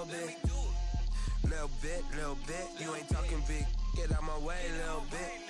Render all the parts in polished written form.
bit. Little bit, you ain't talking big. Get out my way, little bit.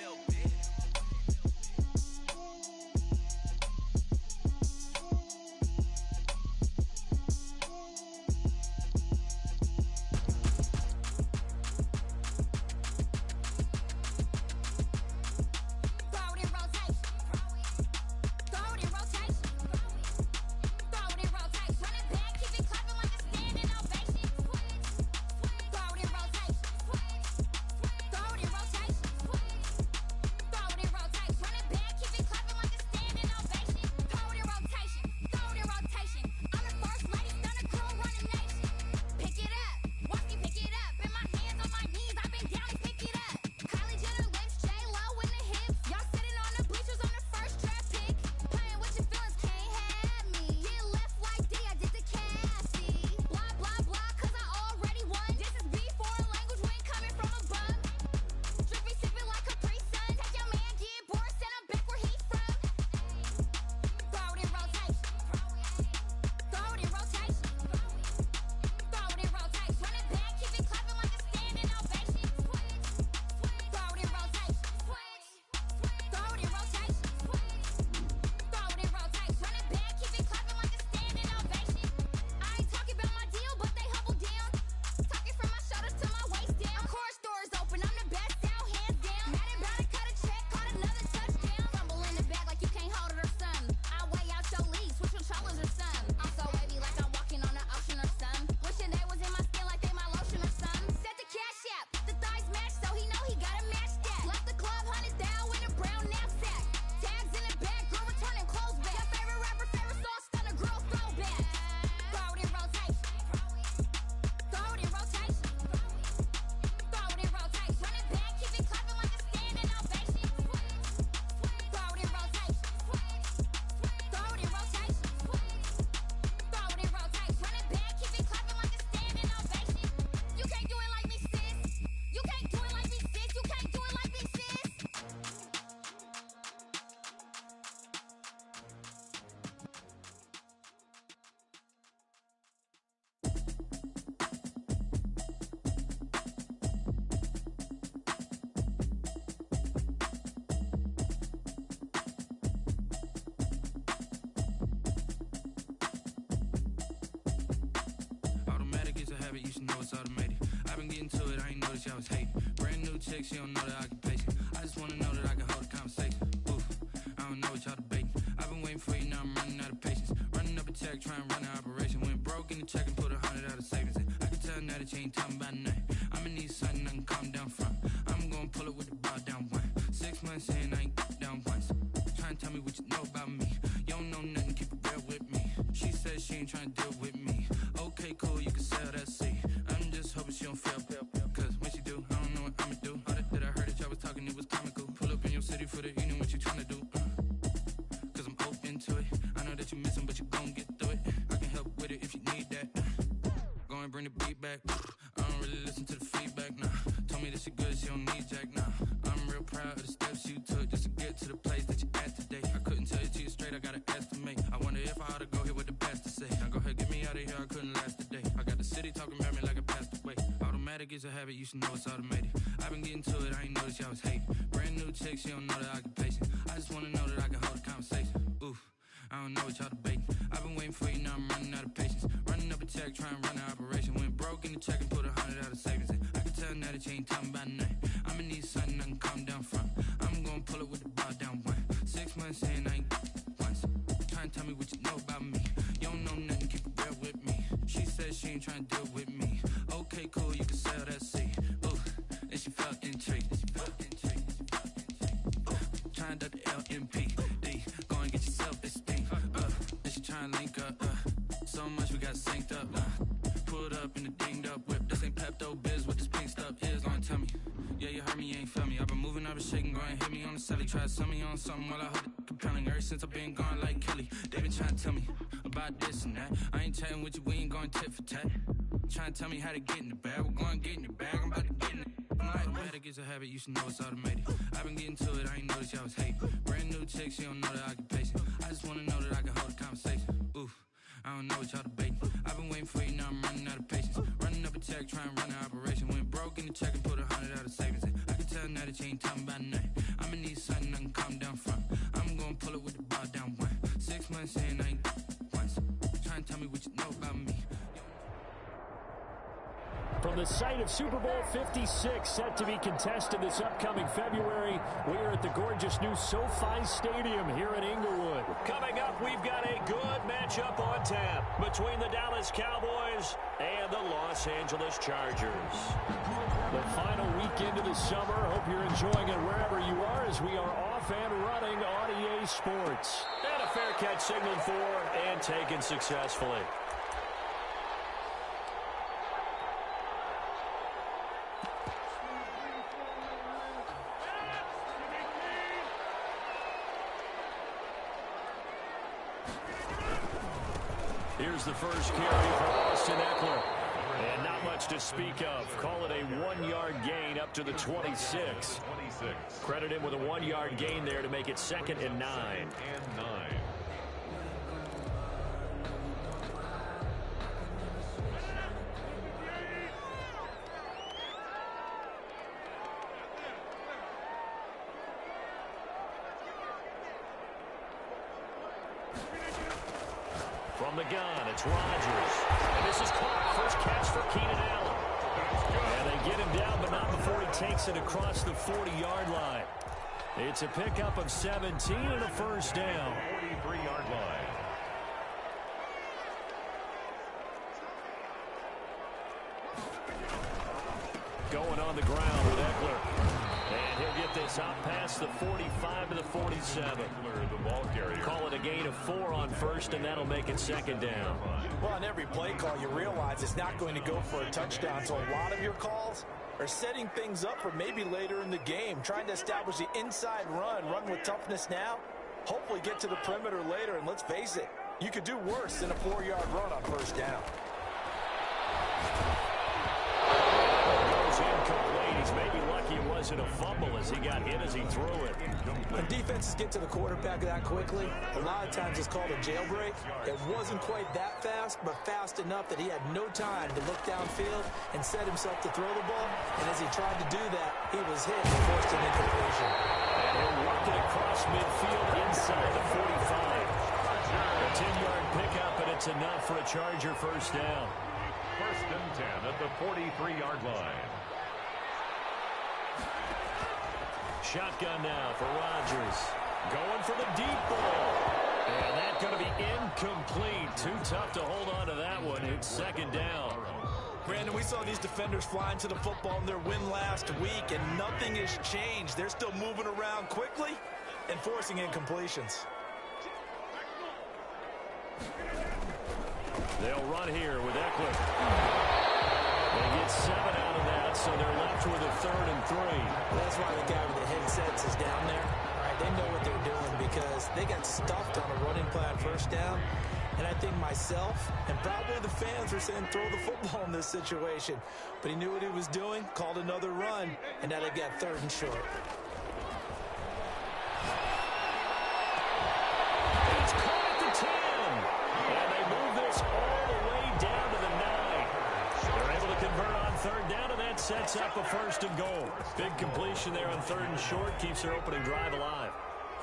She don't know the occupation. I just wanna know that I can hold a conversation. Oof, I don't know what y'all debating. I've been waiting for you, now I'm running out of patience. Running up a check, trying to run an operation. Went broke in the check and put 100 out of savings in. I can tell now that you ain't talking about nothing. I'ma need something I can calm down from. I'm gonna pull it with the bar down one. 6 months in, I ain't down once. Trying to tell me what you know about me. You don't know nothing, keep it real with me. She says she ain't trying to deal with me. Okay, cool, you can sell that seat. I'm just hoping she don't fail. Cause when she do, I don't know what I'ma do. All that I heard that y'all was talking, it was comical. Pull up in your city for the evening, what you tryna do? Cause I'm open to it. I know that you missing, but you gon' get through it. I can help with it if you need that. Go and bring the beat back. I don't really listen to the feedback, nah. Told me that she good, she don't need jack, nah. I'm real proud of the steps you took just to get to the place that you at today. I couldn't tell you to you straight, I gotta estimate. I wonder if I ought to go here with the best to say. Now go ahead, get me out of here, I couldn't last today. I got the city talking about me like I passed away. Automatic is a habit, you should know it's automated. I've been getting to it, I ain't noticed y'all was hating. Brand new chick, she don't know the occupation. I just wanna know that I can hold a conversation. Oof, I don't know what y'all debating. I've been waiting for you, now I'm running out of patience. Running up a check, trying to run an operation. Went broke in the check and put 100 out of savings in. I can tell now that you ain't talking about nothing. I'ma need something I can calm down from. I'm gonna pull it with the bar down one. 6 months in, I ain't once. Trying to tell me what you know about me. You don't know nothing, keep it real with me. She says she ain't trying to deal with me. Okay, cool, you can sell that seat. Ooh, and she felt intrigued. Trying to the LMPD. Go and get yourself this thing. And she trying to link up. So much we got synced up. Pulled up in the dinged up whip. This ain't Pepto Biz, what this pink stuff is. Gonna tell me. Yeah, you heard me, you ain't felt me. I've been moving, I've been shaking, go and hit me on the celly. Try to sell me on something while I hold it compelling. Ever since I've been gone like Kelly, they been trying to tell me about this and that. I ain't chatting with you, we ain't going tit for tat. Trying to tell me how to get in the bag. We're going to get in the bag, I'm about to get in it. Automatic is a habit, you should know it's automated. I've been getting to it, I ain't noticed y'all was hating. Brand new chick, she don't know the occupation. I just wanna know that I can hold a conversation. Oof, I don't know what y'all debating. I've been waiting for you, now I'm running out of patience. Running up a try and run an operation. Went broke in the check and put 100 out of savings in. I can tell now that you ain't talking about nothing. I'ma need something I can calm down from. I'm gonna pull it with the bar down one. 6 months in, I ain't once. Try and tell me what you know about me. From the site of Super Bowl 56, set to be contested this upcoming February, we are at the gorgeous new SoFi Stadium here in Inglewood. Coming up, we've got a good matchup on tap between the Dallas Cowboys and the Los Angeles Chargers. The final weekend of the summer. Hope you're enjoying it wherever you are as we are off and running on EA Sports. And a fair catch signaled for and taken successfully. Here's the first carry for Austin Eckler. And not much to speak of. Call it a 1-yard gain up to the 26. Credit him with a 1-yard gain there to make it 2nd and 9. From the gun, it's Rodgers. And this is caught. First catch for Keenan Allen. And they get him down, but not before he takes it across the 40-yard line. It's a pickup of 17 and a first down. 43-yard line. Going on the ground with Eckler. And he'll get this out past the 45 to the 47. The ball carrier. Call it a gain of 4 on first, and that'll make it 2nd down. Well, on every play call, you realize it's not going to go for a touchdown. So a lot of your calls are setting things up for maybe later in the game, trying to establish the inside run with toughness now, hopefully get to the perimeter later. And let's face it, you could do worse than a 4-yard run on first down. Incomplete. He's maybe lucky it wasn't a fumble as he got hit as he threw it. When defenses get to the quarterback that quickly, a lot of times it's called a jailbreak. It wasn't quite that fast, but fast enough that he had no time to look downfield and set himself to throw the ball. And as he tried to do that, he was hit and forced an incompletion. And he'll work it across midfield inside the 45. A 10-yard pickup, and it's enough for a Charger first down. 1st and 10 at the 43-yard line. Shotgun now for Rodgers. Going for the deep ball. And that's going to be incomplete. Too tough to hold on to that one. It's 2nd down. Brandon, we saw these defenders flying to the football in their win last week, and nothing has changed. They're still moving around quickly and forcing incompletions. They'll run here with Eckler. They get 7 out of that, so they're left with a 3rd and 3. That's why the guy with the headsets is down there. Right, they know what they're doing because they got stuffed on a running play on first down. And I think myself and probably the fans were saying throw the football in this situation. But he knew what he was doing, called another run, and now they got 3rd and short. It's caught at the 10. And they move this all the way down to the 9. They're able to convert on 3rd down, and that sets up a 1st and goal. Big completion there on 3rd and short keeps their opening drive alive.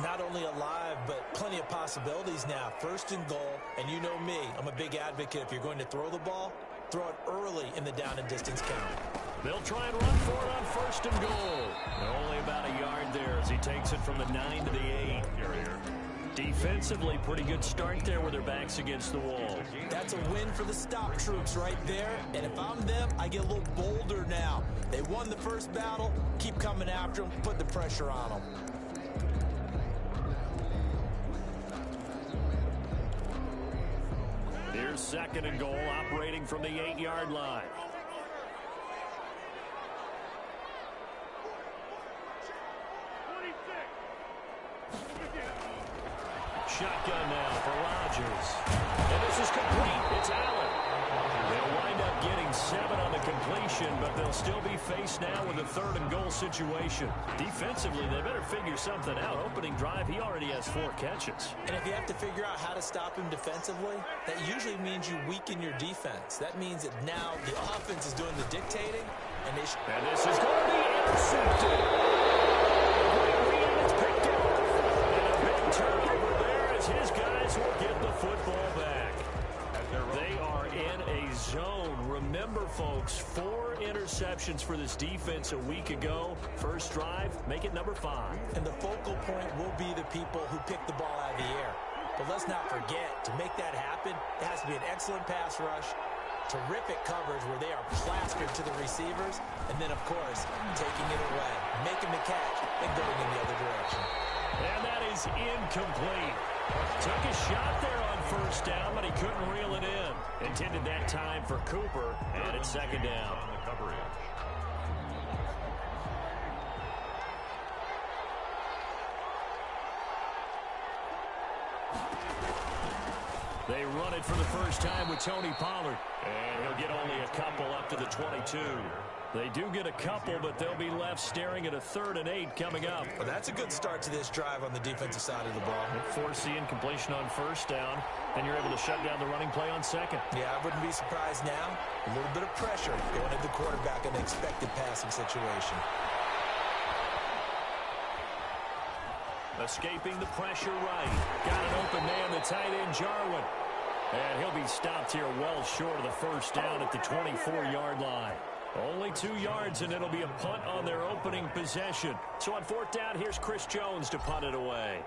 Not only alive, but plenty of possibilities now. 1st and goal, and you know me, I'm a big advocate. If you're going to throw the ball, throw it early in the down and distance count. They'll try and run for it on 1st and goal. They're only about a yard there as he takes it from the 9 to the 8. Defensively, pretty good start there with their backs against the wall. That's a win for the stop troops right there. And if I'm them, I get a little bolder now. They won the first battle. Keep coming after them. Put the pressure on them. Here's 2nd and goal, operating from the 8-yard line. Shotgun now for Rodgers. And this is complete. It's Allen. They'll wind up up getting 7 on the completion, but they'll still be faced now with a 3rd and goal situation. Defensively, they better figure something out. Opening drive, he already has 4 catches. And if you have to figure out how to stop him defensively, that usually means you weaken your defense. That means that now the offense is doing the dictating, and this is going to be intercepted. And it's picked up. And a big turnover there as his guys will get the football back. They are in a zone. Remember, folks, 4 interceptions for this defense a week ago. First drive, make it number 5. And the focal point will be the people who pick the ball out of the air. But let's not forget, to make that happen, it has to be an excellent pass rush, terrific coverage where they are plastered to the receivers, and then, of course, taking it away, making the catch, and going in the other direction. And that is incomplete. Took a shot there on first down, but he couldn't reel it in. Intended that time for Cooper, and it's 2nd down. On the coverage. They run it for the first time with Tony Pollard. And he'll get only a couple up to the 22. They do get a couple, but they'll be left staring at a 3rd and 8 coming up. Well, that's a good start to this drive on the defensive side of the ball. Force the incompletion on first down, and you're able to shut down the running play on 2nd. Yeah, I wouldn't be surprised now. A little bit of pressure going at the quarterback in an expected passing situation. Escaping the pressure right. Got an open man, the tight end, Jarwin. And he'll be stopped here well short of the first down at the 24-yard line. Only 2 yards, and it'll be a punt on their opening possession. So on 4th down, here's Chris Jones to punt it away.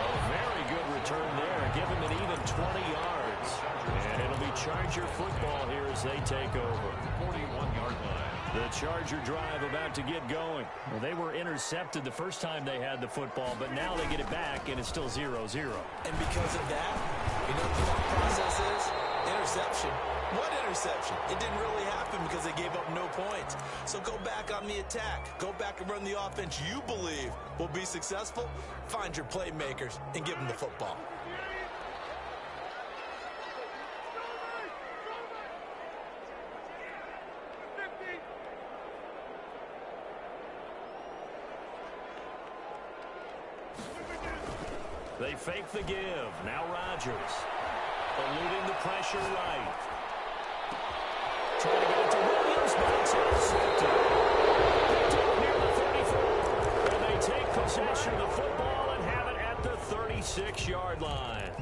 A very good return there. Give him an even 20 yards. And it'll be Charger football here as they take over. 41-yard line. The Charger drive about to get going. Well, they were intercepted the first time they had the football, but now they get it back, and it's still 0-0. And because of that, you know what the thought process is? Interception. What interception? It didn't really happen because they gave up no points. So go back on the attack. Go back and run the offense you believe will be successful. Find your playmakers and give them the football. They fake the give. Now Rodgers. Eluding the pressure right. Trying to get it to Williams, but it's intercepted. Picked up near the 34. And they take possession of the football and have it at the 36-yard line.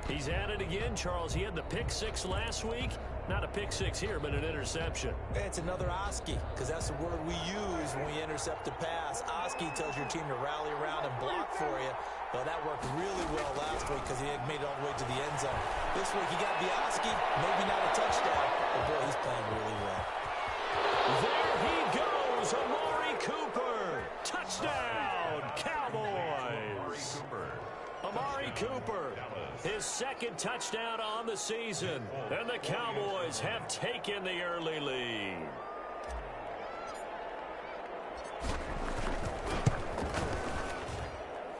He's at it again, Charles. He had the pick 6 last week. Not a pick 6 here, but an interception. It's another Oski, because that's the word we use when we intercept a pass. Oski tells your team to rally around and block for you. Well, that worked really well last week because he had made it all the way to the end zone. This week he got the Oski, maybe not a touchdown, but boy, he's playing really well. There he goes, Amari Cooper. Touchdown, Cowboys. Amari Cooper, his 2nd touchdown on the season, and the Cowboys have taken the early lead.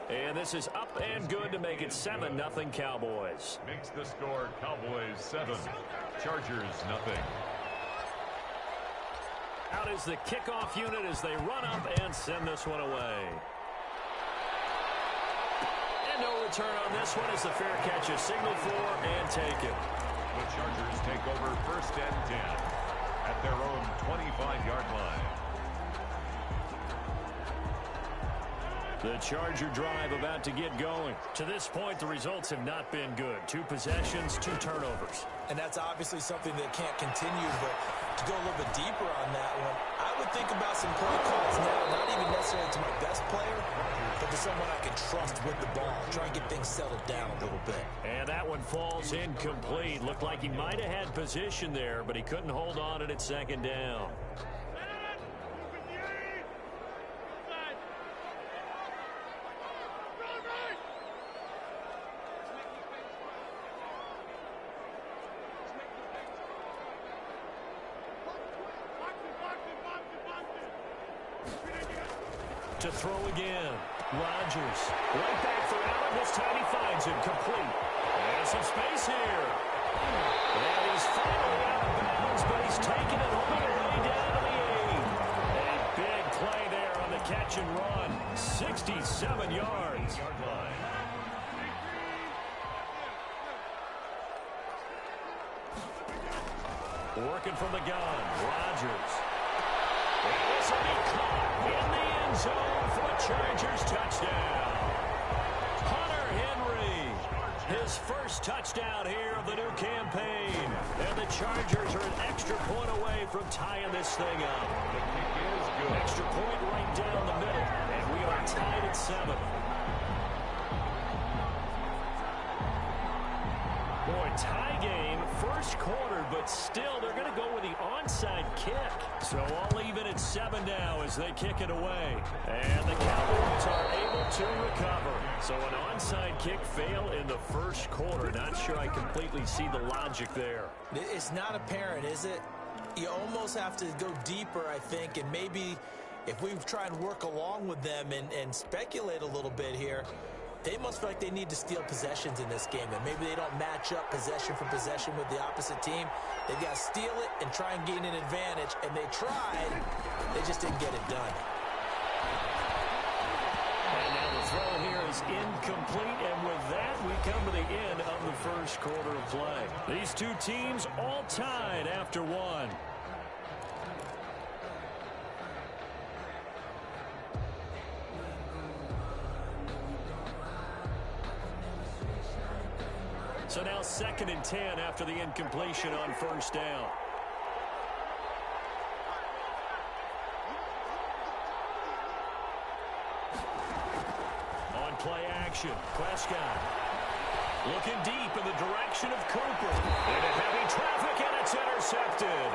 And this is up and good to make it 7-0 Cowboys. Makes the score Cowboys 7, Chargers nothing. Out is the kickoff unit as they run up and send this one away. And no return on this one as the fair catch is signaled for and taken. The Chargers take over 1st and 10 at their own 25-yard line. The Charger drive about to get going. To this point, the results have not been good. 2 possessions, 2 turnovers. And that's obviously something that can't continue, but to go a little bit deeper on that one, I would think about some play calls now, not even necessarily to my best player, but to someone I can trust with the ball. Try and get things settled down a little bit. And that one falls incomplete. Looked like he might have had position there, but he couldn't hold on it at 2nd down. To throw again. Rodgers. Right back for Allen. This time he finds him. Complete. And some space here. And he's finally out of bounds, but he's taking it all the way down to the 8. A big play there on the catch and run. 67 yards. Working from the gun. Rodgers. And this will be caught in the end zone for a Chargers touchdown. Hunter Henry, his first touchdown here of the new campaign. And the Chargers are an extra point away from tying this thing up. The kick is good. Extra point right down the middle. And we are tied at 7. Boy, tie game, first quarter, but still they're going to go with the onside kick. So all even at 7 now as they kick it away. And the Cowboys are able to recover. So an onside kick fail in the first quarter. Not sure I completely see the logic there. It's not apparent, is it? You almost have to go deeper, I think, and maybe if we try and work along with them and speculate a little bit here, they must feel like they need to steal possessions in this game, and maybe they don't match up possession for possession with the opposite team. They've got to steal it and try and gain an advantage, and they tried. They just didn't get it done. And now the throw here is incomplete, and with that, we come to the end of the first quarter of play. These two teams all tied after 1. So now 2nd and 10 after the incompletion on first down. On play action, Prescott looking deep in the direction of Cooper. Into heavy traffic, and it's intercepted.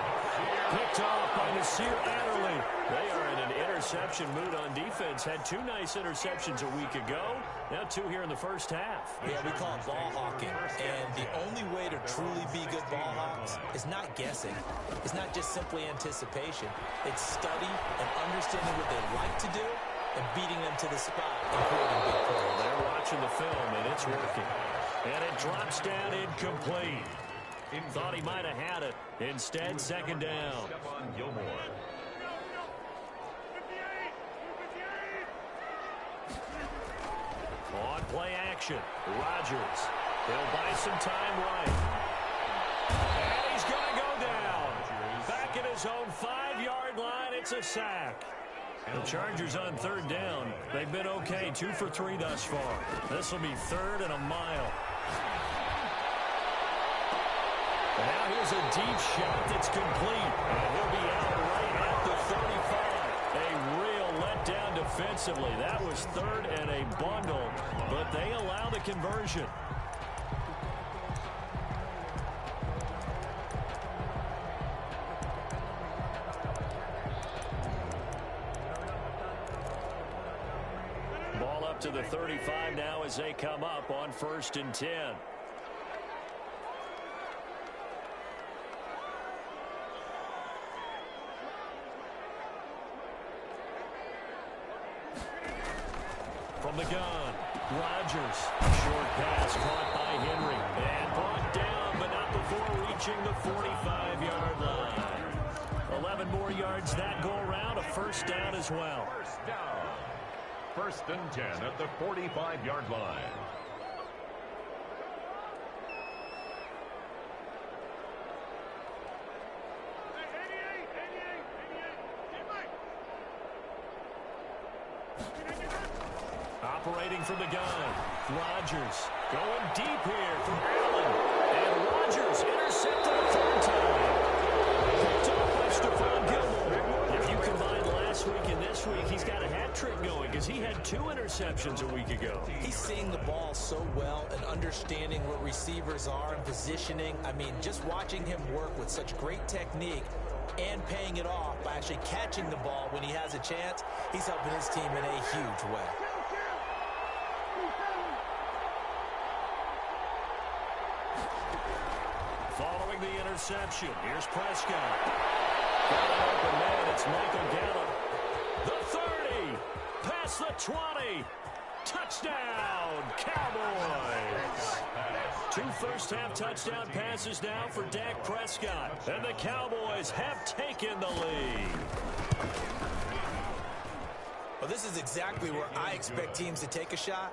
Picked off by Nasir Adderley. They are in an interception mood on defense. Had 2 nice interceptions a week ago. Now 2 here in the first half. Yeah, we call it ball hawking. And the only way to truly be good ball hawks is not guessing. It's not just simply anticipation. It's study and understanding what they like to do and beating them to the spot and creating big plays. They're watching the film, and it's working. And it drops down incomplete. Thought he might have had it. Instead, 2nd down. On play action, Rodgers. He'll buy some time right. And he's going to go down. Back at his own 5-yard line, it's a sack. The Chargers on 3rd down. They've been okay, 2 for 3 thus far. This will be 3rd and a mile. And now here's a deep shot that's complete. And he'll be out right at the 35. A real letdown defensively. That was 3rd and a bundle, but they allow the conversion. Ball up to the 35 now as they come up on 1st and 10. From the gun, Rodgers. Short pass caught by Henry. And brought down, but not before reaching the 45-yard line. 11 more yards that go around. A 1st down as well. 1st down. 1st and 10 at the 45-yard line. Operating from the gun, Rodgers going deep here for Allen. And Rodgers intercepted a 3rd time. Picked off by Stephon Gilmore. If you combine last week and this week, he's got a hat trick going because he had 2 interceptions a week ago. He's seeing the ball so well and understanding what receivers are and positioning. I mean, just watching him work with such great technique and paying it off by actually catching the ball when he has a chance, he's helping his team in a huge way. Following the interception, here's Prescott. Got an open man, it's Michael Gallup. The 30, past the 20. Touchdown, Cowboys. 2 first-half touchdown passes now for Dak Prescott. And the Cowboys have taken the lead. Well, this is exactly where I expect teams to take a shot.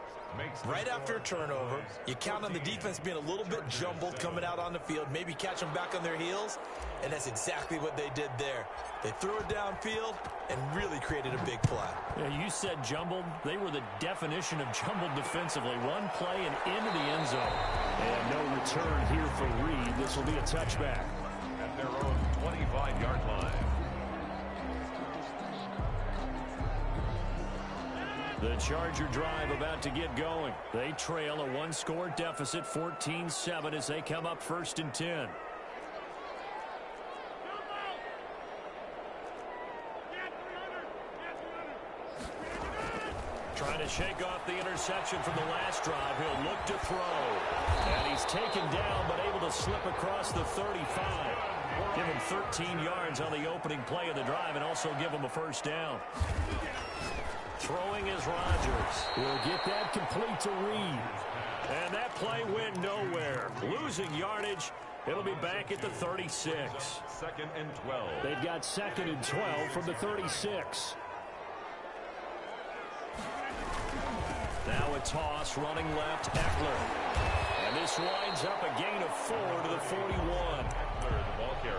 Right after a turnover, you count on the defense being a little bit jumbled coming out on the field, maybe catch them back on their heels, and that's exactly what they did there. They threw it downfield and really created a big play. Yeah, you said jumbled. They were the definition of jumbled defensively. One play and into the end zone. And no return here for Reed. This will be a touchback. At their own 25-yard line. The Charger drive about to get going. They trail a 1-score deficit, 14-7, as they come up 1st and 10. Trying to shake off the interception from the last drive. He'll look to throw. And he's taken down, but able to slip across the 35. Give him 13 yards on the opening play of the drive and also give him a first down. Throwing is Rodgers. We'll get that complete to Reed. And that play went nowhere. Losing yardage. It'll be back at the 36. 2nd and 12. They've got 2nd and 12 from the 36. Now a toss running left, Eckler. And this winds up a gain of 4 to the 41.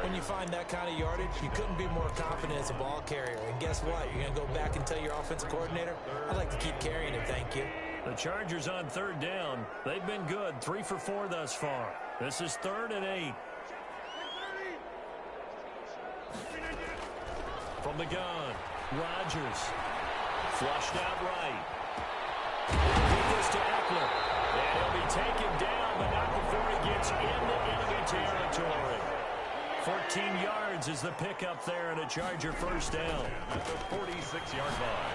When you find that kind of yardage, you couldn't be more confident as a ball carrier. And guess what? You're going to go back and tell your offensive coordinator, I'd like to keep carrying it, thank you. The Chargers on 3rd down. They've been good, 3 for 4 thus far. This is 3rd and 8. From the gun, Rodgers. Flushed out right. He goes to Eckler. And he'll be taken down, but not before he gets into enemy territory. 14 yards is the pickup there, and a Charger first down. At the 46-yard line.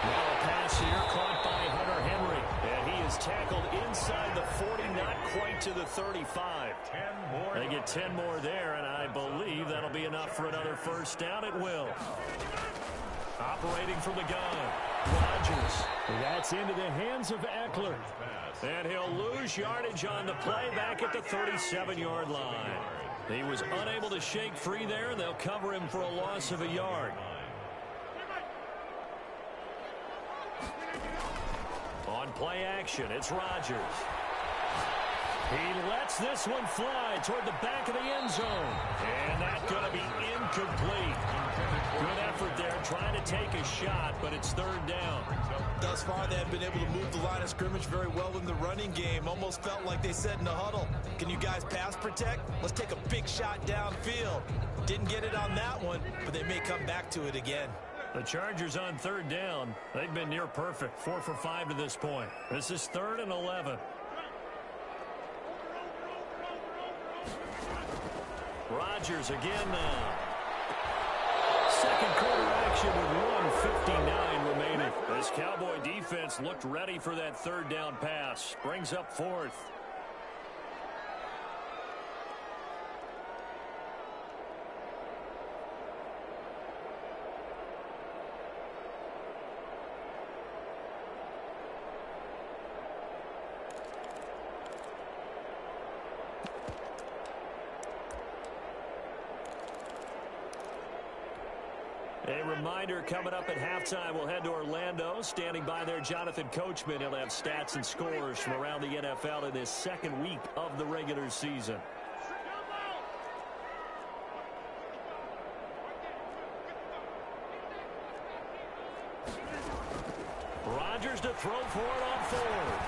Now a pass here caught by Hunter Henry. And he is tackled inside the 40, not quite to the 35. 10 more. They get 10 more there, and I believe that'll be enough for another first down. It will. Operating from the gun, Rodgers. That's into the hands of Eckler. And he'll lose yardage on the play back at the 37-yard line. He was unable to shake free there, and they'll cover him for a loss of a yard. On play action, it's Rodgers. He lets this one fly toward the back of the end zone. And that's going to be incomplete. Good effort there, trying to take a shot, but it's 3rd down. Thus far, they have been able to move the line of scrimmage very well in the running game. Almost felt like they said in the huddle, can you guys pass protect? Let's take a big shot downfield. Didn't get it on that one, but they may come back to it again. The Chargers on 3rd down. They've been near perfect, 4 for 5 to this point. This is 3rd and 11. Rodgers again now. Second quarter action with 1:59 remaining. This Cowboy defense looked ready for that 3rd down pass. Brings up 4th. A reminder, coming up at halftime, we'll head to Orlando. Standing by there, Jonathan Coachman. He'll have stats and scores from around the NFL in this 2nd week of the regular season. Rodgers to throw for it on 4th.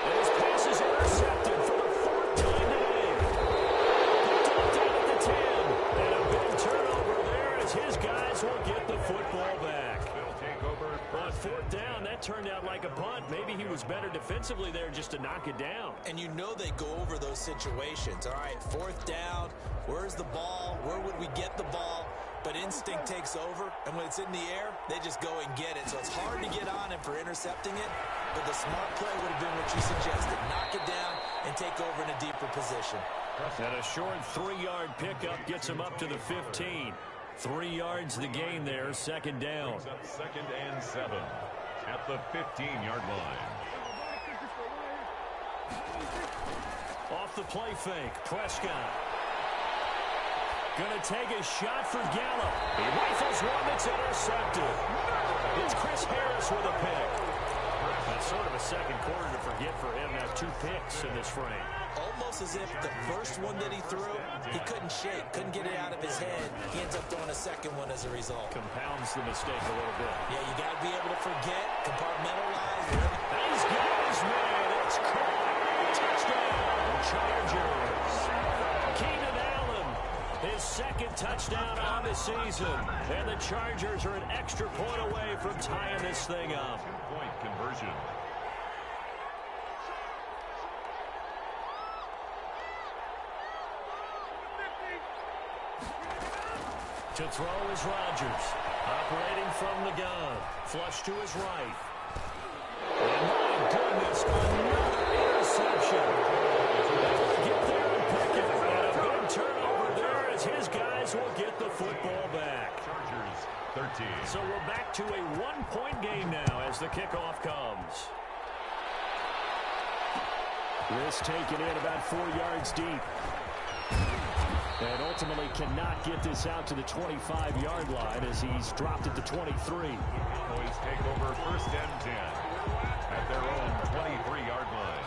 And his pass is intercepted for the 4th time today. Picked up down at the 10. And a big turnover there as his guys will get the football back. On 4th down, that turned out like a punt. Maybe he was better defensively there just to knock it down. And you know they go over those situations. All right, 4th down, where's the ball? Where would we get the ball? But instinct takes over, and when it's in the air, they just go and get it. So it's hard to get on him for intercepting it, but the smart play would have been what you suggested. Knock it down and take over in a deeper position. And a short 3-yard pickup gets him up to the 15. 3 yards the gain there, second down. Brings up 2nd and 7 at the 15-yard line. Off the play fake, Prescott. Gonna take a shot for Gallup. He rifles one that's intercepted. It's Chris Harris with a pick. That's sort of a second quarter to forget for him. Now 2 picks in this frame. Almost as if the first one that he threw, he couldn't shake, couldn't get it out of his head. He ends up throwing a second one as a result. Compounds the mistake a little bit. Yeah, you got to be able to forget, compartmentalize. He's got his man. It's caught. Touchdown, Chargers. Keenan Allen, his second touchdown on the season. And the Chargers are an extra point away from tying this thing up. 2-point conversion. To throw is Rodgers. Operating from the gun. Flush to his right. And my goodness, another interception. Get there and pick it. And a big turnover there as his guys will get the football back. Chargers 13. So we're back to a 1-point game now as the kickoff comes. This taken in about 4 yards deep. And ultimately cannot get this out to the 25-yard line as he's dropped at the 23. Cowboys take over 1st and 10 at their own 23-yard line.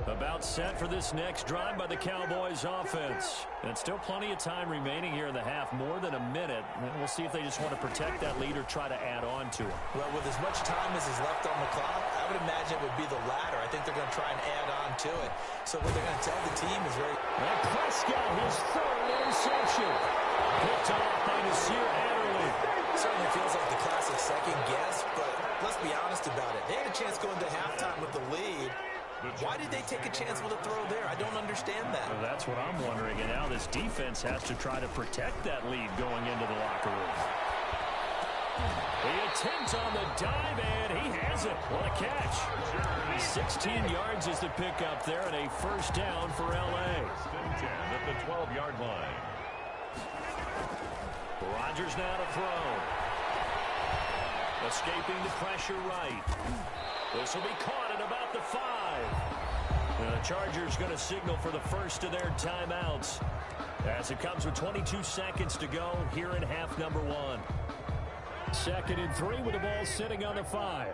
About set for this next drive by the Cowboys offense. And still plenty of time remaining here in the half, more than a minute. And we'll see if they just want to protect that lead or try to add on to it. Well, with as much time as is left on the clock, I would imagine it would be the latter. I think they're going to try and add on to it. So what they're going to tell the team is very... And Prescott, his 3rd interception. Picked off by Nasir Adderley. Certainly feels like the classic second guess, but let's be honest about it. They had a chance going to halftime with the lead. Why did they take a chance with a throw there? I don't understand that. Well, that's what I'm wondering. And now this defense has to try to protect that lead going into the locker room. The attempt on the dive, and he has it. What a catch. 16 yards is the pickup there, and a 1st down for L.A. 1st and 10 at the 12-yard line. Rodgers now to throw. Escaping the pressure right. This will be caught at about the 5. The Chargers going to signal for the first of their timeouts as it comes with 22 seconds to go here in half number 1. 2nd and 3 with the ball sitting on the 5.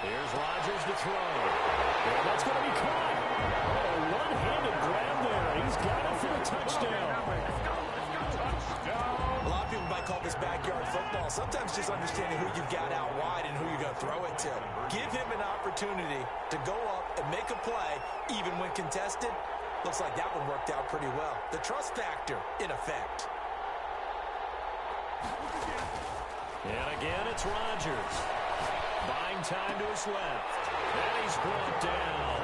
Here's Rodgers to throw. And that's going to be caught. Oh, a one-handed grab there. He's got it for the touchdown. A lot of people might call this backyard football. Sometimes just understanding who you've got out wide and who you're going to throw it to. Give him an opportunity to go up and make a play, even when contested. Looks like that one worked out pretty well. The trust factor, in effect. And again, it's Rodgers. Buying time to his left. And he's brought down.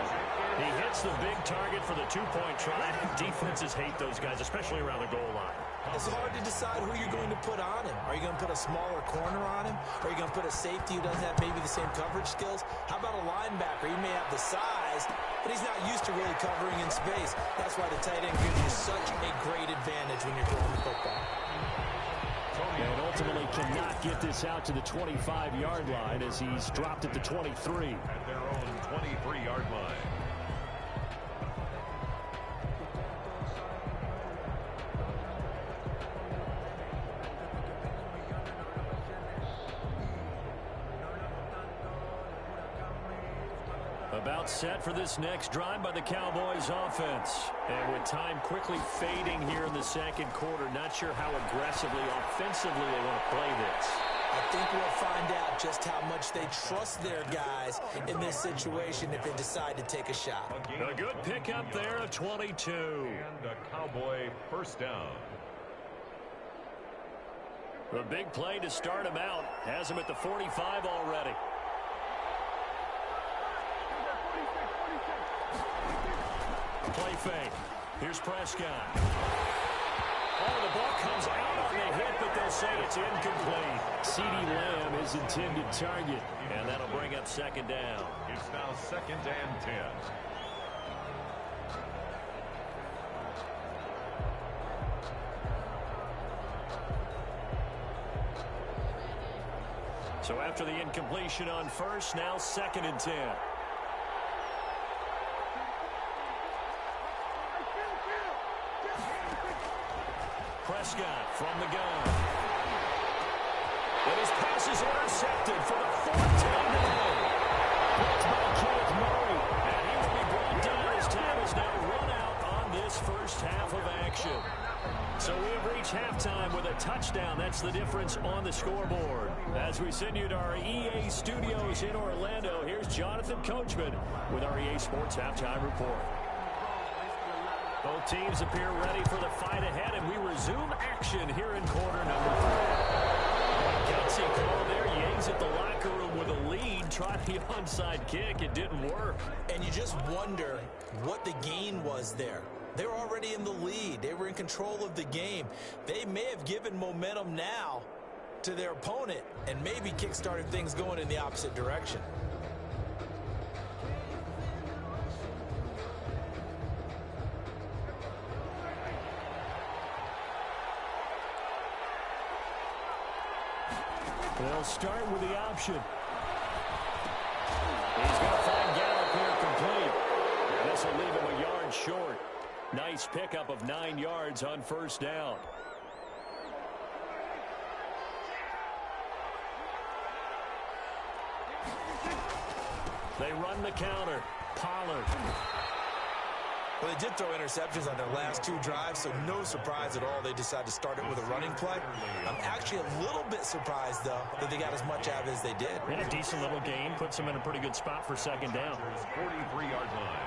He hits the big target for the 2-point try. Defenses hate those guys, especially around the goal line. It's hard to decide who you're going to put on him. Are you going to put a smaller corner on him? Or are you going to put a safety who doesn't have maybe the same coverage skills? How about a linebacker? He may have the size, but he's not used to really covering in space. That's why the tight end gives you such a great advantage when you're throwing the football. And ultimately cannot get this out to the 25-yard line as he's dropped at the 23. At their own 23-yard line. About set for this next drive by the Cowboys offense. And with time quickly fading here in the second quarter, not sure how aggressively, offensively they want to play this. I think we'll find out just how much they trust their guys in this situation if they decide to take a shot. A good pickup there of 22. And a Cowboy 1st down. A big play to start him out. Has him at the 45 already. Play fake. Here's Prescott. ball comes out on the hit, but they'll say it's incomplete. CeeDee Lamb is intended target, and that'll bring up second down. It's now 2nd and 10. So after the incompletion on first, now 2nd and 10. Prescott from the gun. And his pass is intercepted for the 4th time today. Blocked by Kenneth Murray. And he will be brought down as time is now run out on this first half of action. So we have reached halftime with a touchdown. That's the difference on the scoreboard. As we send you to our EA studios in Orlando, here's Jonathan Coachman with our EA Sports Halftime Report. Both teams appear ready for the fight ahead, and we resume action here in quarter number 3. Gutsy call there. Yangs at the locker room with a lead. Tried the onside kick. It didn't work. And you just wonder what the gain was there. They were already in the lead. They were in control of the game. They may have given momentum now to their opponent and maybe kick-started things going in the opposite direction. They'll start with the option. He's going to find Gallup here complete. And this will leave him a yard short. Nice pickup of 9 yards on first down. They run the counter. Pollard. Well, they did throw interceptions on their last 2 drives, so no surprise at all they decided to start it with a running play. I'm actually a little bit surprised, though, that they got as much out of it as they did. And a decent little gain puts them in a pretty good spot for second down. 43-yard line.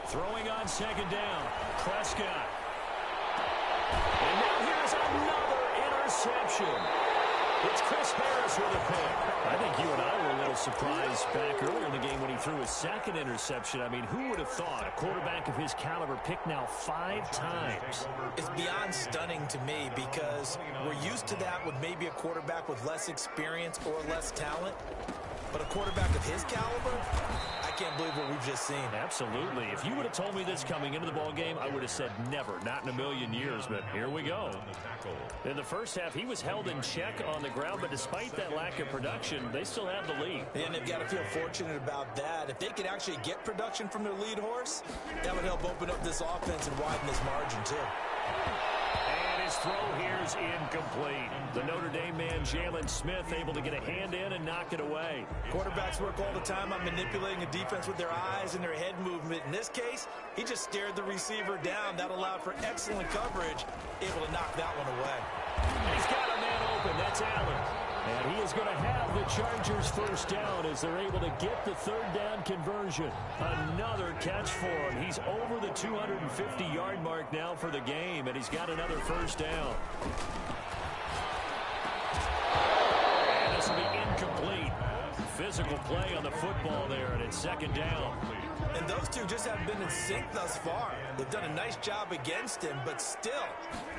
Throwing on second down. Prescott. And now here's another interception. It's Chris Harris with a pick. I think you and I were a little surprised back earlier in the game when he threw his second interception. I mean, who would have thought a quarterback of his caliber picked now 5 times? It's beyond stunning to me because we're used to that with maybe a quarterback with less experience or less talent. But a quarterback of his caliber, I can't believe what we've just seen. Absolutely. If you would have told me this coming into the ball game, I would have said never, not in a million years. But here we go. In the first half, he was held in check on the ground, but despite that lack of production, they still have the lead. And they've got to feel fortunate about that. If they could actually get production from their lead horse, that would help open up this offense and widen this margin, too. His throw here's incomplete. The Notre Dame man, Jalen Smith, able to get a hand in and knock it away. Quarterbacks work all the time on manipulating a defense with their eyes and their head movement. In this case, he just stared the receiver down. That allowed for excellent coverage, able to knock that one away. He's got a man open. That's Allen. And he is going to have the Chargers first down as they're able to get the third down conversion. Another catch for him. He's over the 250-yard mark now for the game, and he's got another first down. And this will be incomplete. Physical play on the football there, and it's second down. And those two just haven't been in sync thus far. They've done a nice job against him, but still,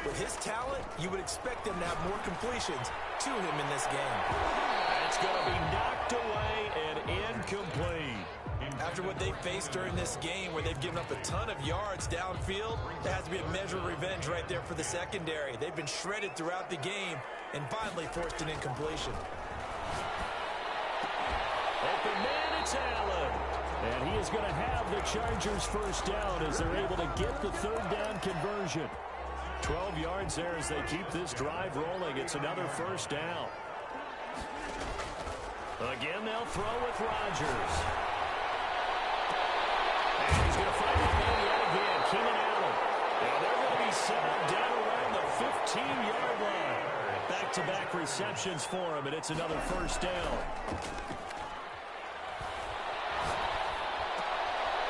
with his talent, you would expect them to have more completions to him in this game. It's going to be knocked away and incomplete. After what they faced during this game where they've given up a ton of yards downfield, there has to be a measure of revenge right there for the secondary. They've been shredded throughout the game and finally forced an incompletion. Open man, it's Allen. And he is going to have the Chargers first down as they're able to get the third down conversion. 12 yards there as they keep this drive rolling. It's another first down. Again, they'll throw with Rodgers. And he's going to find the man yet again, Keenan Allen. And they're going to be settled down around the 15-yard line. Back-to-back receptions for him, and it's another first down.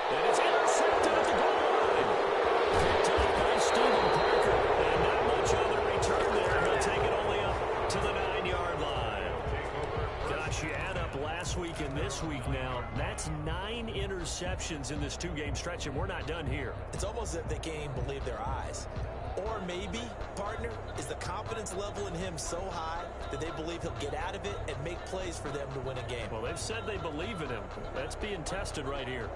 And it's intercepted at the goal line. Picked up by Stephen Parker. And not much on the return there. He'll take it only up to the 9-yard line. Gosh, you add up last week and this week now. That's That's 9 interceptions in this 2-game stretch, and we're not done here. It's almost as if they can't even believe their eyes. Or maybe, partner, is the confidence level in him so high that they believe he'll get out of it and make plays for them to win a game. Well, they've said they believe in him. That's being tested right here.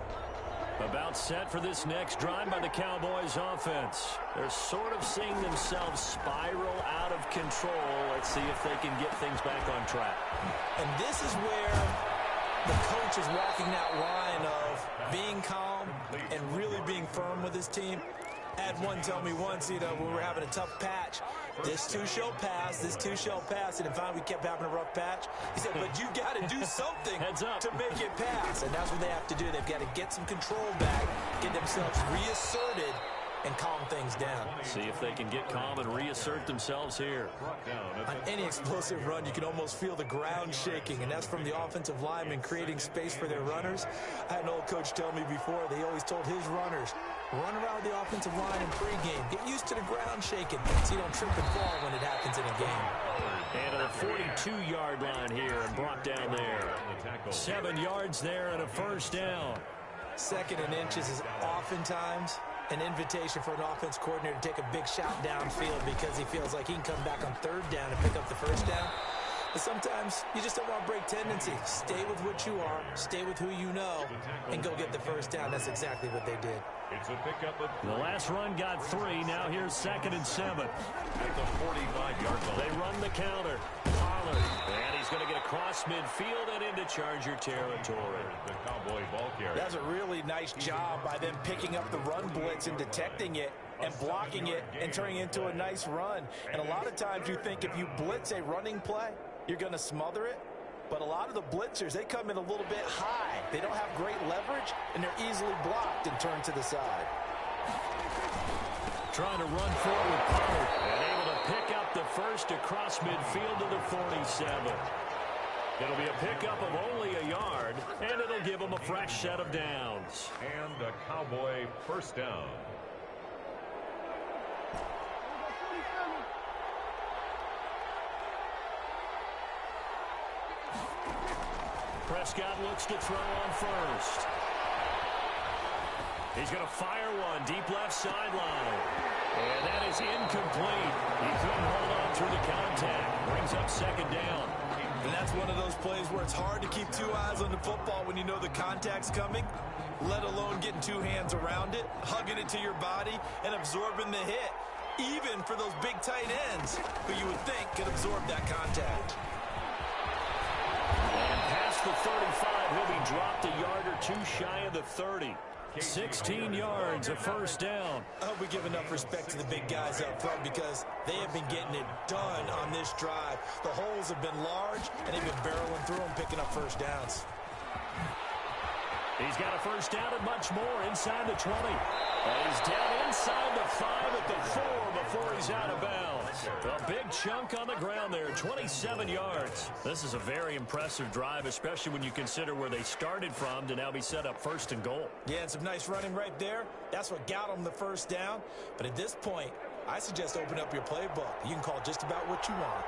About set for this next drive by the Cowboys offense. They're sort of seeing themselves spiral out of control. Let's see if they can get things back on track. And this is where the coach is walking that line of being calm and really being firm with his team. I had one tell me once, when we were having a tough patch, this too shall pass, this too shall pass, and finally we kept having a rough patch. He said, but you got to do something to make it pass, and that's what they have to do. They've got to get some control back, get themselves reasserted, and calm things down. See if they can get calm and reassert themselves here. On any explosive run, you can almost feel the ground shaking, and that's from the offensive linemen creating space for their runners. I had an old coach tell me before, they always told his runners, run around the offensive line in pregame. Get used to the ground shaking so you don't trip and fall when it happens in a game. And to the 42-yard line here and brought down there. 7 yards there and a first down. 2nd and inches is oftentimes an invitation for an offense coordinator to take a big shot downfield because he feels like he can come back on 3rd down and pick up the first down. But sometimes you just don't want to break tendency. Stay with what you are, stay with who you know, and go get the first down. That's exactly what they did. It's a pickup of the last run got 3. Now here's 2nd and 7. At the 45-yard line. They run the counter. Pollard. And he's going to get across midfield and into Charger territory. The Cowboy ball carrier. That's a really nice job by them picking up the run blitz and detecting it and blocking it and turning it into a nice run. And a lot of times you think if you blitz a running play, you're going to smother it. But a lot of the blitzers, they come in a little bit high. They don't have great leverage, and they're easily blocked and turned to the side. Trying to run forward with Pollard. And able to pick up the first across midfield to the 47. It'll be a pickup of only a yard, and it'll give them a fresh set of downs. And a Cowboy first down. Prescott looks to throw on first. He's going to fire one deep left sideline. And that is incomplete. He couldn't hold on through the contact. Brings up 2nd down. And that's one of those plays where it's hard to keep 2 eyes on the football when you know the contact's coming, let alone getting 2 hands around it, hugging it to your body, and absorbing the hit, even for those big tight ends who you would think could absorb that contact. And past the 35, he'll be dropped a yard or 2 shy of the 30. 16 yards, a first down. I hope we give enough respect to the big guys up front because they have been getting it done on this drive. The holes have been large, and they've been barreling through them, picking up first downs. He's got a first down and much more inside the 20. And he's down inside the 5 at the 4 before he's out of bounds. A big chunk on the ground there, 27 yards. This is a very impressive drive, especially when you consider where they started from to now be set up 1st and goal. Yeah, and some nice running right there. That's what got them the first down. But at this point, I suggest open up your playbook. You can call just about what you want.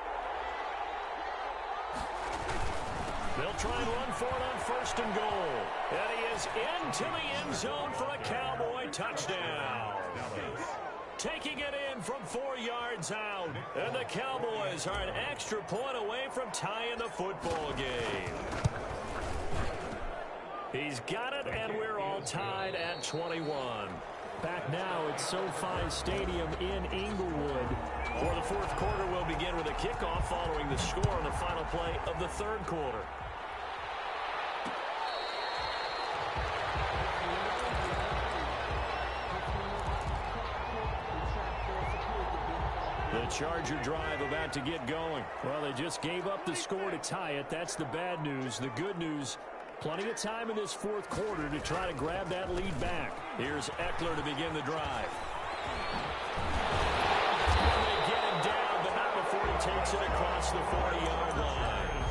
They'll try and run for it on 1st and goal. And he is into the end zone for a Cowboy touchdown. Taking it in from 4 yards out. And the Cowboys are an extra point away from tying the football game. He's got it, and we're all tied at 21. Back now at SoFi Stadium in Inglewood. For the 4th quarter, we'll begin with a kickoff following the score on the final play of the 3rd quarter. The Charger drive about to get going. Well, they just gave up the score to tie it. That's the bad news. The good news, plenty of time in this 4th quarter to try to grab that lead back. Here's Eckler to begin the drive. And they get him down, but not before he takes it across the 40-yard line.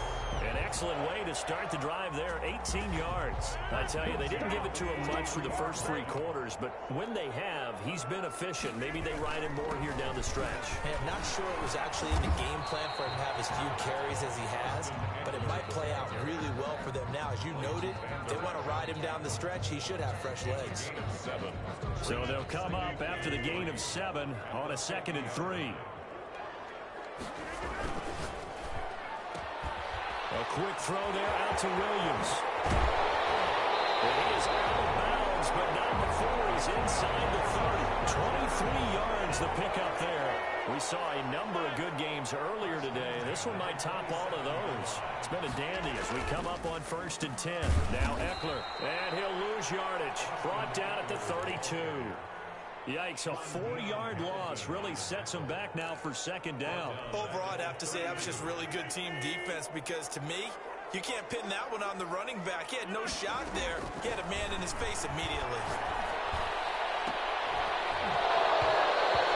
And excellent way to start the drive there, 18 yards. I tell you, they didn't give it to him much for the first 3 quarters, but when they have, he's been efficient. Maybe they ride him more here down the stretch. Hey, I'm not sure it was actually in the game plan for him to have as few carries as he has, but it might play out really well for them now. As you noted, if they want to ride him down the stretch, he should have fresh legs. So they'll come up after the gain of 7 on a 2nd and 3. A quick throw there out to Williams. And he is out of bounds, but not before he's inside the 30. 23 yards the pickup there. We saw a number of good games earlier today. This one might top all of those. It's been a dandy as we come up on 1st and 10. Now Eckler, and he'll lose yardage. Brought down at the 32. Yikes, a 4-yard loss really sets him back now for 2nd down. Overall, I'd have to say that was just really good team defense because, to me, you can't pin that one on the running back. He had no shot there. He had a man in his face immediately.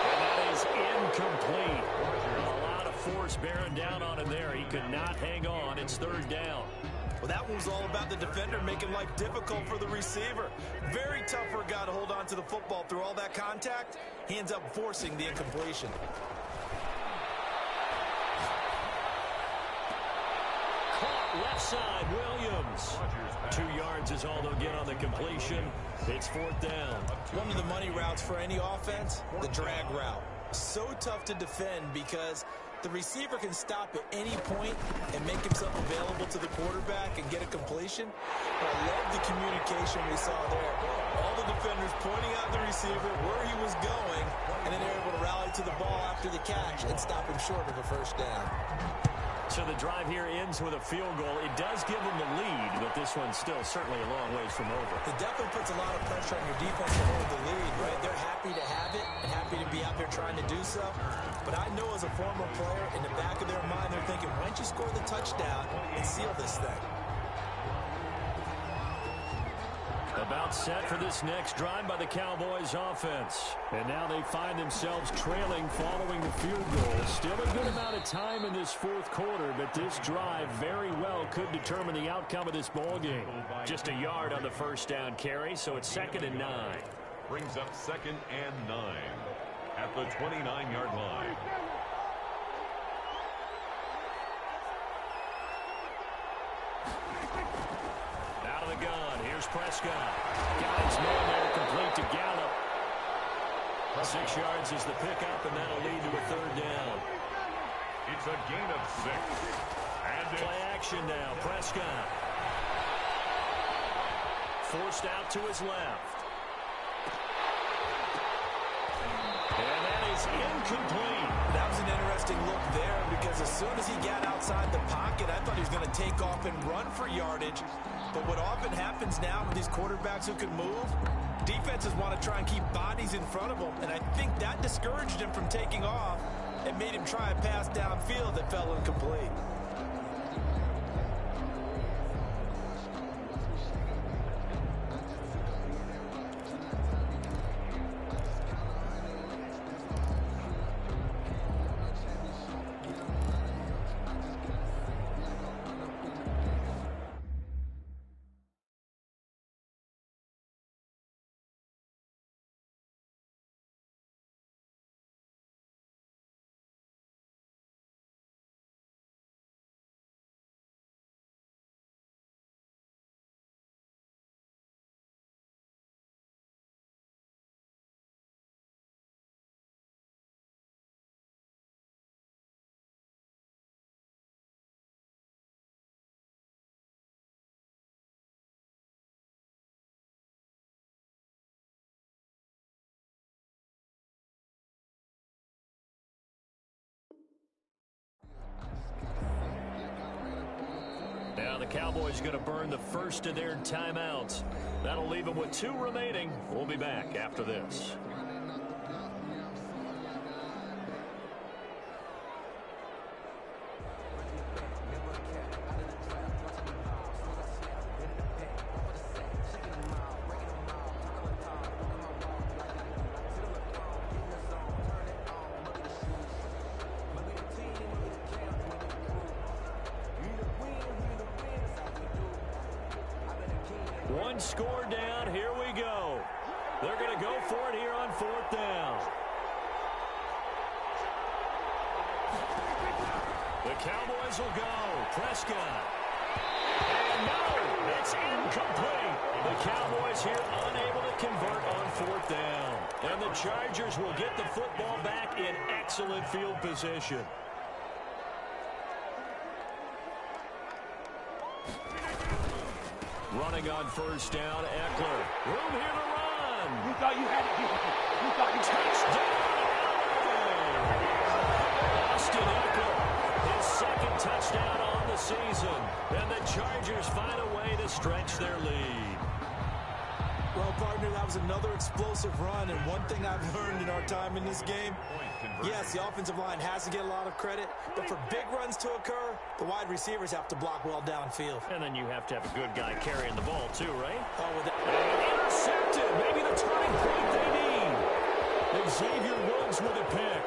And that is incomplete. A lot of force bearing down on him there. He could not hang on. It's 3rd down. Well, that one was all about the defender making life difficult for the receiver. Very tough for a guy to hold on to the football through all that contact. He ends up forcing the incompletion. Caught left side, Williams. 2 yards is all they'll get on the completion. It's 4th down. One of the money routes for any offense, the drag route. So tough to defend because the receiver can stop at any point and make himself available to the quarterback and get a completion. But I love the communication we saw there. All the defenders pointing out the receiver where he was going, and then they're able to rally to the ball after the catch and stop him short of a 1st down. So the drive here ends with a field goal. It does give them the lead, but this one's still certainly a long ways from over. It definitely puts a lot of pressure on your defense to hold the lead, right? They're happy to have it and happy to be out there trying to do so. But I know as a former player, in the back of their mind, they're thinking, why don't you score the touchdown and seal this thing? About set for this next drive by the Cowboys offense. And now they find themselves trailing following the field goal. Still a good amount of time in this 4th quarter, but this drive very well could determine the outcome of this ball game. Just a yard on the 1st down carry, so it's 2nd and 9. Brings up 2nd and 9 at the 29-yard line. Out of the gun, here's Prescott. Got his man there, complete to Gallup. 6 yards is the pickup, and that'll lead to a 3rd down. It's a gain of 6. And Play action now, Prescott. Forced out to his left. And that is incomplete. That was an interesting look there because as soon as he got outside the pocket, I thought he was going to take off and run for yardage. But what often happens now with these quarterbacks who can move, defenses want to try and keep bodies in front of them. And I think that discouraged him from taking off and made him try a pass downfield that fell incomplete. Now the Cowboys going to burn the first of their timeouts. That'll leave them with 2 remaining. We'll be back after this. One score down. Here we go. They're going to go for it here on 4th down. The Cowboys will go. Prescott. And no, it's incomplete. The Cowboys here unable to convert on 4th down. And the Chargers will get the football back in excellent field position. Running on 1st down, Eckler. Room here to run. You thought you had it. You thought you Touchdown! Austin Eckler, his 2nd touchdown on the season. And the Chargers find a way to stretch their lead. Well, partner, that was another explosive run, and one thing I've learned in our time in this game, yes, the offensive line has to get a lot of credit, but for big runs to occur, the wide receivers have to block well downfield. And then you have to have a good guy carrying the ball, too, right? Oh, with that. Intercepted! Maybe the turning point they need. Xavier Woods with a pick.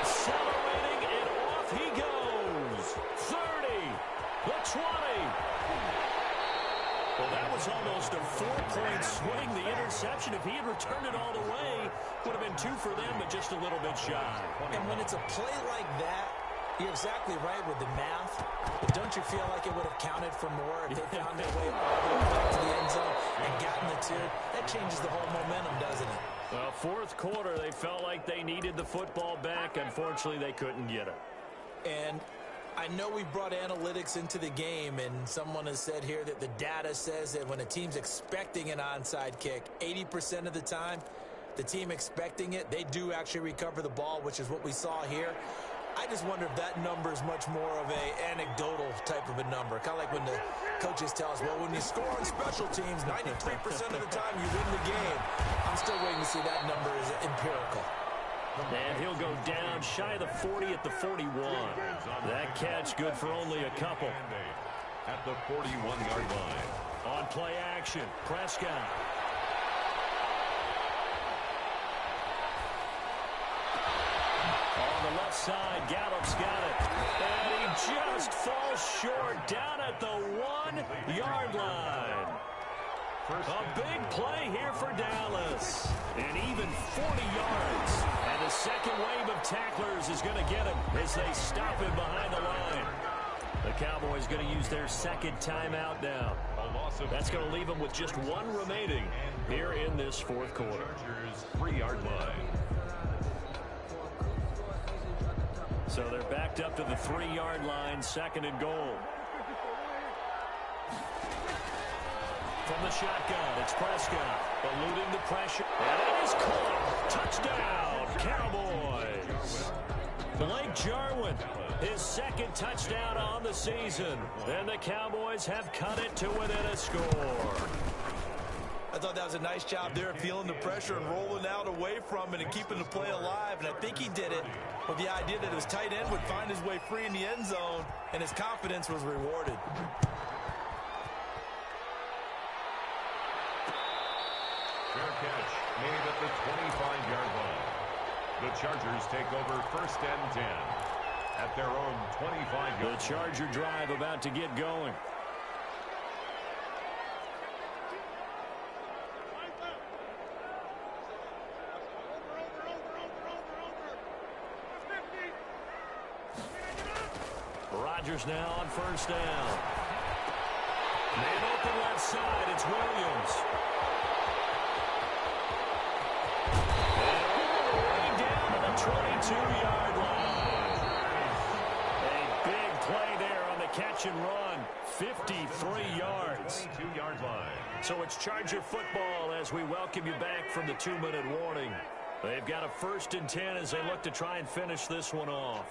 Accelerating, and off he goes. 30, the 20. Well, that was almost a 4-point swing. The interception, if he had returned it all the way, would have been 2 for them, but just a little bit shy. And when it's a play like that, you're exactly right with the math, but don't you feel like it would have counted for more if they found their way all the way back to the end zone and gotten the 2? That changes the whole momentum, doesn't it? Well, 4th quarter, they felt like they needed the football back. Unfortunately, they couldn't get it. And I know we brought analytics into the game, and someone has said here that the data says that when a team's expecting an onside kick, 80% of the time, the team expecting it, they do actually recover the ball, which is what we saw here. I just wonder if that number is much more of a anecdotal type of a number. Kind of like when the coaches tell us, well, when you score on special teams, 93% of the time you win the game. I'm still waiting to see that number is empirical. And he'll go down shy of the 40 at the 41. That catch good for only a couple. At the 41-yard line. On play action, Prescott. On the left side, Gallup's got it. And he just falls short down at the 1-yard line. A big play here for Dallas. And even 40 yards. And the second wave of tacklers is going to get him as they stop him behind the line. The Cowboys going to use their 2nd timeout now. That's going to leave them with just 1 remaining here in this 4th quarter. 3-yard line. So they're backed up to the 3-yard line, 2nd and goal. From the shotgun, it's Prescott, eluding the pressure. And it is caught. Touchdown, Cowboys. Blake Jarwin, his 2nd touchdown on the season. And the Cowboys have cut it to within a score. I thought that was a nice job there of feeling the pressure and rolling out away from it and keeping the play alive. And I think he did it with the idea that his tight end would find his way free in the end zone, and his confidence was rewarded. Fair catch made at the 25-yard line. The Chargers take over 1st and 10 at their own 25-yard line. The Charger drive about to get going. Rodgers now on 1st down. Man open left side, it's Williams. And down to the 22-yard line. A big play there on the catch and run. 53 yards. 22-yard line. So it's Charger football as we welcome you back from the 2-minute warning. They've got a 1st and 10 as they look to try and finish this one off.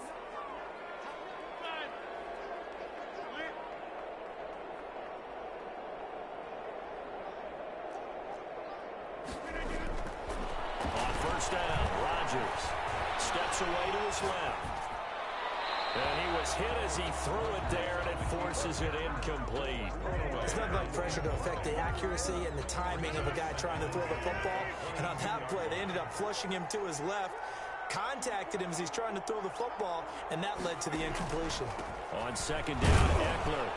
Steps away to his left. And he was hit as he threw it there, and it forces it incomplete. It's not like pressure to affect the accuracy and the timing of a guy trying to throw the football. And on that play, they ended up flushing him to his left, contacted him as he's trying to throw the football, and that led to the incompletion. On 2nd down, Eckler.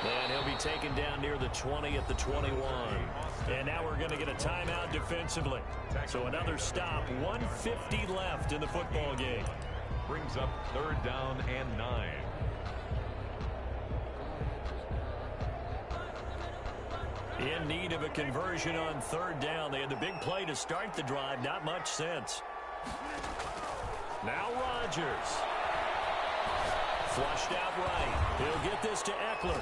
And he'll be taken down near the 20 at the 21. And now we're going to get a timeout defensively. So another stop, 1:50 left in the football game. Brings up 3rd down and 9. In need of a conversion on 3rd down. They had the big play to start the drive. Not much sense. Now Rodgers. Flushed out right. He'll get this to Eckler.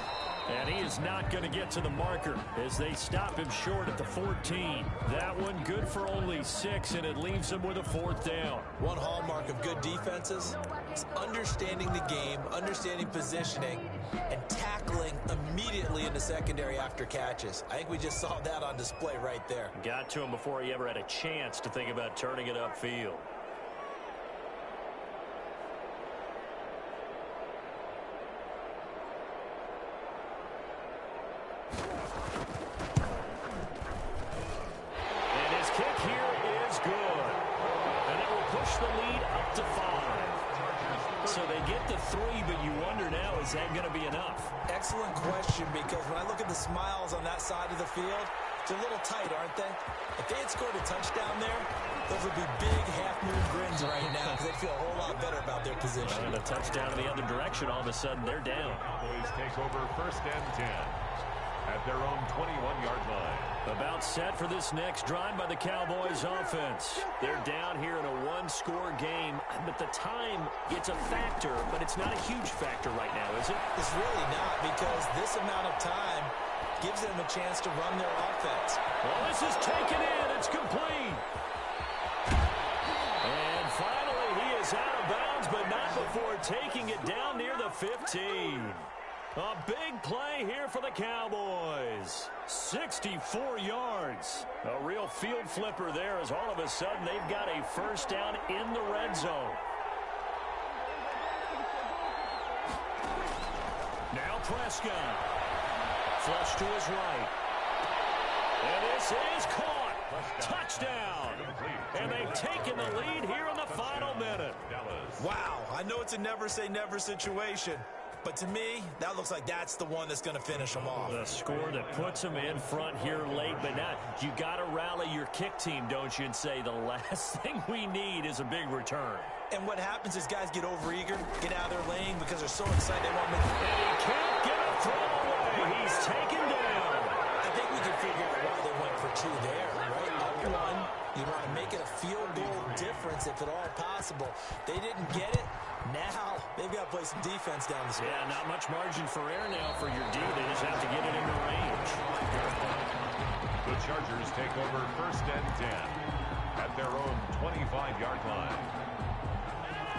And he is not going to get to the marker as they stop him short at the 14. That one good for only 6, and it leaves him with a 4th down. One hallmark of good defenses is understanding the game, understanding positioning, and tackling immediately in the secondary after catches. I think we just saw that on display right there. Got to him before he ever had a chance to think about turning it upfield. Is that going to be enough? Excellent question, because when I look at the smiles on that side of the field, it's a little tight, aren't they? If they had scored a touchdown there, those would be big half-moon grins right now because they'd feel a whole lot better about their position. And a touchdown in the other direction, all of a sudden they're down. Cowboys take over 1st and 10 at their own 21-yard line. About set for this next drive by the Cowboys offense. They're down here in a 1-score game, but the time, it's a factor, but it's not a huge factor right now, is it? It's really not, because this amount of time gives them a chance to run their offense. Well, this is taken in. It's complete. And finally, he is out of bounds, but not before taking it down near the 15. A big play here for the Cowboys. 64 yards. A real field flipper there, as all of a sudden they've got a 1st down in the red zone. Now Prescott. Flush to his right. And this is caught. Touchdown. And they've taken the lead here in the final minute. Wow, I know it's a never-say-never situation. But to me, that looks like that's the one that's going to finish them off. The score that puts them in front here late, but not. You got to rally your kick team, don't you, and say the last thing we need is a big return. And what happens is guys get overeager, get out of their lane because they're so excited they want to make it. And he can't get a throw away. He's taken down. I think we can figure out why they went for 2 there, right? Up 1, you want to make it a field goal difference if at all possible. They didn't get it. Now, they've got to play some defense down the stretch. Yeah, not much margin for error now for your D. They just have to get it into range. The Chargers take over 1st and 10 at their own 25-yard line.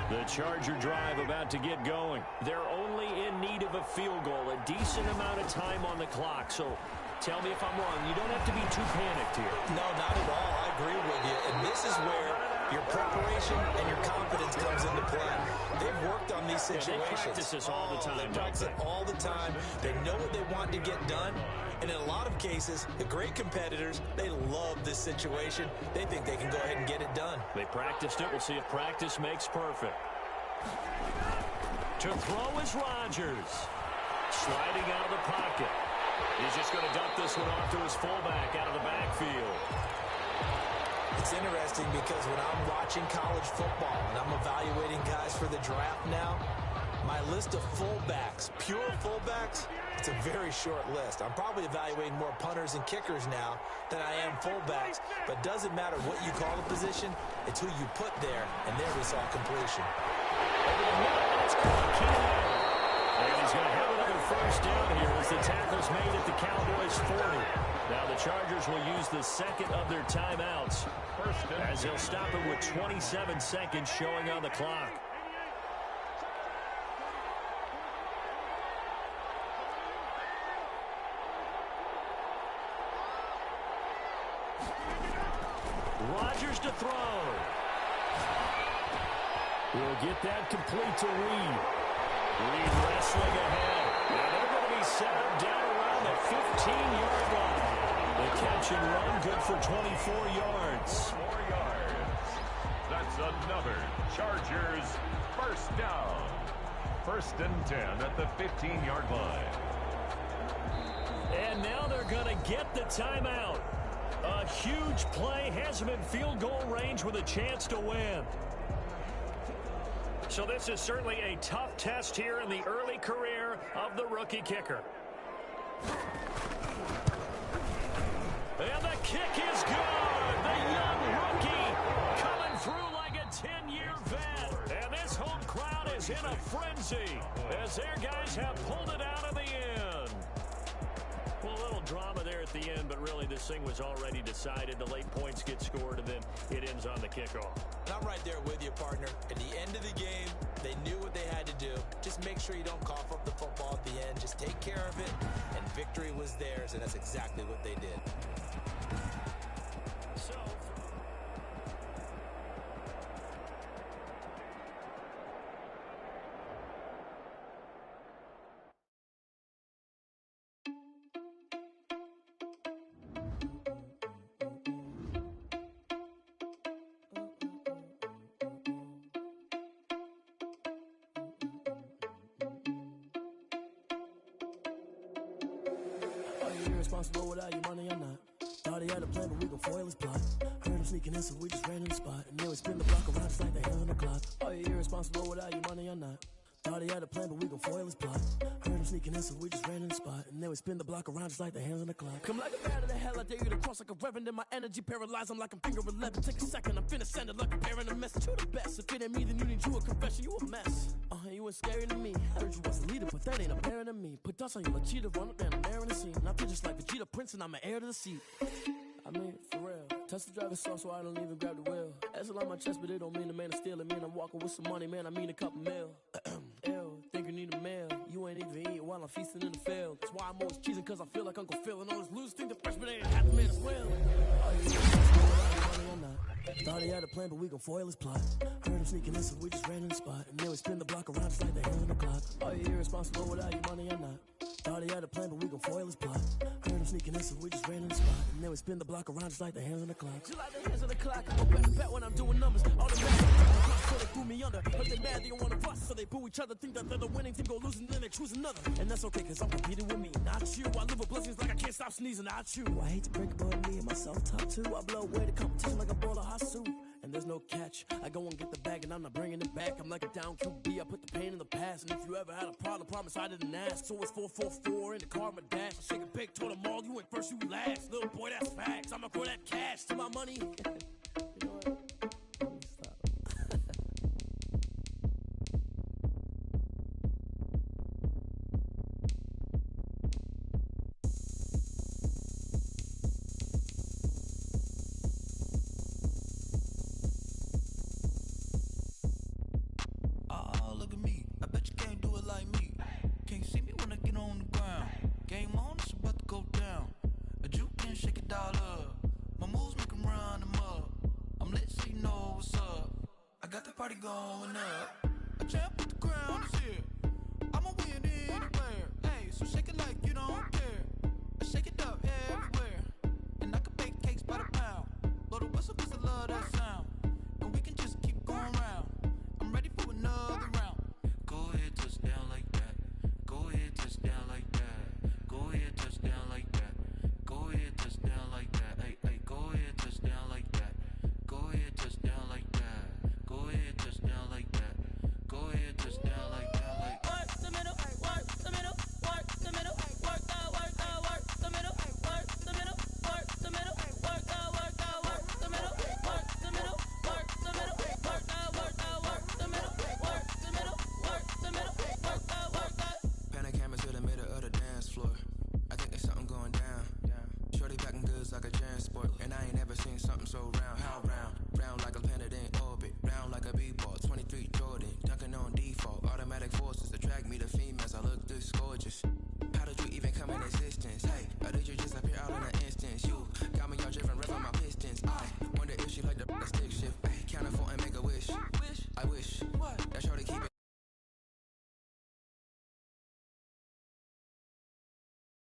The Charger drive about to get going. They're only in need of a field goal, a decent amount of time on the clock. So tell me if I'm wrong. You don't have to be too panicked here. No, not at all. I agree with you. And this is where your preparation and your confidence comes into play. They've worked on these situations. Yeah, they practice this all the time. They practice it all the time. They know what they want to get done. And in a lot of cases, the great competitors, they love this situation. They think they can go ahead and get it done. They practiced it. We'll see if practice makes perfect. To throw is Rodgers. Sliding out of the pocket. He's just going to dump this one off to his fullback out of the backfield. It's interesting because when I'm watching college football and I'm evaluating guys for the draft now, my list of fullbacks, pure fullbacks, it's a very short list. I'm probably evaluating more punters and kickers now than I am fullbacks. But it doesn't matter what you call the position, it's who you put there, and there we saw completion. And he's going to have another 1st down here as the tackle's made at the Cowboys 40. Now the Chargers will use the 2nd of their timeouts as they'll stop it with 27 seconds showing on the clock. Rodgers to throw. We'll get that complete to Reed. Reed wrestling ahead. And they're going to be set up down around the 15-yard line. The catch and run good for 24 yards. 4 yards. That's another Chargers 1st down. 1st and 10 at the 15-yard line. And now they're going to get the timeout. A huge play has him in field goal range with a chance to win. So this is certainly a tough test here in the early career of the rookie kicker. And the kick is good. The young rookie coming through like a 10-year vet. And this home crowd is in a frenzy as their guys have pulled it out of the end. Well, a little drama there at the end, but really this thing was already decided. The late points get scored, and then it ends on the kickoff. I'm right there with you, partner. At the end of the game, they knew what they had to do. Just make sure you don't cough up the football at the end. Just take care of it, and victory was theirs, and that's exactly what they did. So... Irresponsible without your money or not. Thought he had a plan, but we gon' foil his plot. Heard him sneaking in, so we just ran in the spot. And then we spin the block around just like the hand on the clock. Are you irresponsible without your money or not? Thought he had a plan, but we gon' foil his plot. Heard him sneaking in, so we just ran in the spot. And then we spin the block around just like the hands on the clock. Come like a bat of the hell, I dare you to cross like a reverend. In my energy paralyzed, I'm like I'm finger 11. Take a second, I'm finna send it like a parent a message. You the best, if it ain't me, then you need you a confession. You a mess. You ain't scary to me. Heard you was a leader, but that ain't apparent to me. Put dust on you like cheetah, run up down, I'm airing the scene. I feel just like Vegeta Prince, and I'm an heir to the seat. I mean, for real. Touch the driver's soft, so I don't even grab the wheel. That's a lot on my chest, but it don't mean the man is stealing. Mean I'm walking with some money, man, I mean a couple mil. Ew, think you need a meal. You ain't even eating while I'm feasting in the field. That's why I'm always cheesing, cause I feel like Uncle Phil. And all those losers think the freshman ain't half the man as well. Thought he had a plan, but we gon' foil his plot. Heard him sneaking in, so we just ran in the spot. And then we spin the block around just like the hand on the clock. Are you irresponsible without your money or not? Thought he had a plan, but we gon' foil his plot. Heard him sneaking in, so we just ran in the spot. And then we spin the block around just like the hands on the clock. Just like the hands on the clock, I go back to back when I'm doing numbers. All the bad, so they threw me under. Heard they mad, they don't wanna bust, so they boo each other. Think that they're the winning team, go losing, then they choose another. And that's okay, cause I'm competing with me, not you. I live with blessings like I can't stop sneezing, not you. I hate to break it, but me and my self-talk too. I blow away the competition like a ball of hot soup. And there's no catch. I go and get the bag and I'm not bringing it back. I'm like a down QB, I put the pain in the past. And if you ever had a problem, promise I didn't ask. So it's 444 in the car, my dash. I shake a big, told them all, you went first, you last. Little boy, that's facts. I'ma throw that cash to my money. You know what? Party going up. A champ with the crown is here. I'ma win anywhere. Hey, so shake it like you don't care. I shake it up everywhere. And I can bake cakes by the pound. Blow the whistle cause I love that sound.